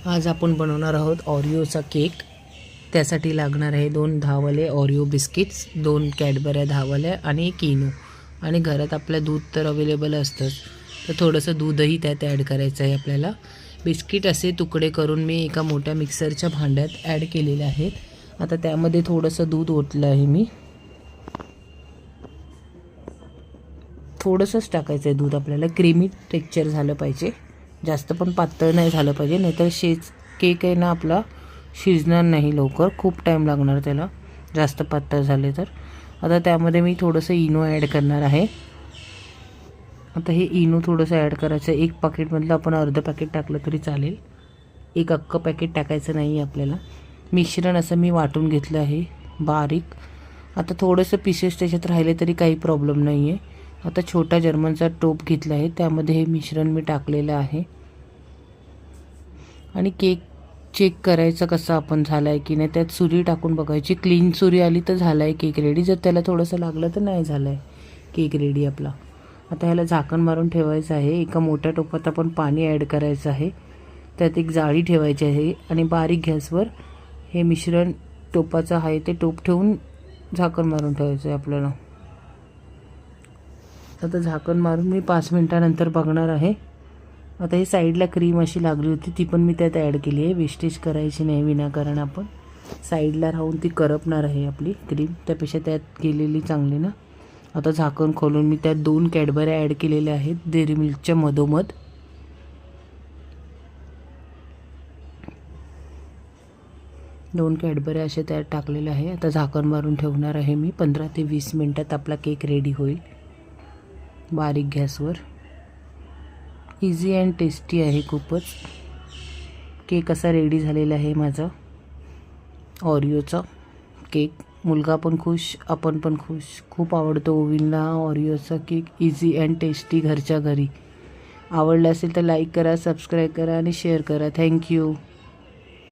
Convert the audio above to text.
आज आपण बनवणार आहोत ऑरिओचा केक। त्यासाठी लागणार आहे 2 10वाले ऑरिओ बिस्किट्स, 2 कॅडबऱ्या 10वाल्या आणि 1 इनो। आणि घरात आपल्या दूध तर अवेलेबल असतंच, तर थोडंसं दूधही त्यात ॲड करायचं आहे आपल्याला। बिस्किट असे तुकडे करून मी एका मोठ्या मिक्सरच्या भांड्यात ॲड केलेले आहेत। आता त्यामध्ये थोडंसं दूध ओतलं आहे मी, थोडंसंच टाकायचं आहे दूध। आपल्याला क्रीमी टेक्स्चर झालं पाहिजे, जास्त पण पातळ नाही झालं पाहिजे, नाहीतर केक आहे ना आपला शिजणार नाही लवकर, खूप टाईम लागणार त्याला जास्त पातळ झाले तर। आता त्यामध्ये मी थोडंसं इनो ॲड करणार आहे। आता हे इनो थोडंसं ॲड करायचं। एक पॅकेटमधलं आपण अर्ध पॅकेट टाकलं तरी चालेल, एक अख्खं पॅकेट टाकायचं नाही आपल्याला। मिश्रण असं मी वाटून घेतलं आहे बारीक। आता थोडंसं पीसेस त्याच्यात राहिले तरी काही प्रॉब्लेम नाही आहे। आता छोटा जर्मनचा टोप घेतला आहे, त्यामध्ये हे मिश्रण मी टाकलेलं आहे। आणि केक चेक करायचं कसं आपण झाला आहे की नाही, त्यात सुरी टाकून बघायची। क्लीन सुरी आली तर झाला आहे केक रेडी, जर त्याला थोडंसं लागलं तर नाही झालं आहे केक रेडी आपला। आता ह्याला झाकण मारून ठेवायचं आहे। एका मोठ्या टोपात आपण पाणी ॲड करायचं आहे, त्यात एक जाळी ठेवायची आहे आणि बारीक गॅसवर हे मिश्रण टोपाचं आहे ते टोप ठेवून झाकण मारून ठेवायचं आहे आपल्याला। आता झाकण मारून मी 5 मिनिटानंतर बघणार आहे। आता ही साईडला क्रीम अशी लागली होती, ती पण मी त्यात ॲड केली आहे। वेस्टेज करायची नाही विनाकारण, आपण साईडला राहून ती करपणार आहे आपली क्रीम, त्यापेक्षा त्यात गेलेली चांगली ना। आता झाकण खोलून मी त्यात 2 कॅडबऱ्या ॲड केलेल्या आहेत डेअरी मिल्कच्या मधोमध। दोन कॅडबऱ्या असे त्यात टाकलेले आहे। आता झाकण मारून ठेवणार आहे मी। 15 ते 20 मिनिटात आपला केक रेडी होईल बारीक गॅसवर। इझी अँड टेस्टी आहे खूपच। केक असा रेडी झालेला आहे माझा ऑरिओचा केक। मुलगा पण खुश, आपण पण खुश। खूप आवडतो ओवींना ऑरिओचा केक, इझी अँड टेस्टी घरच्या घरी। आवडला असेल तर लाईक करा, सबस्क्राईब करा आणि शेअर करा। थँक्यू।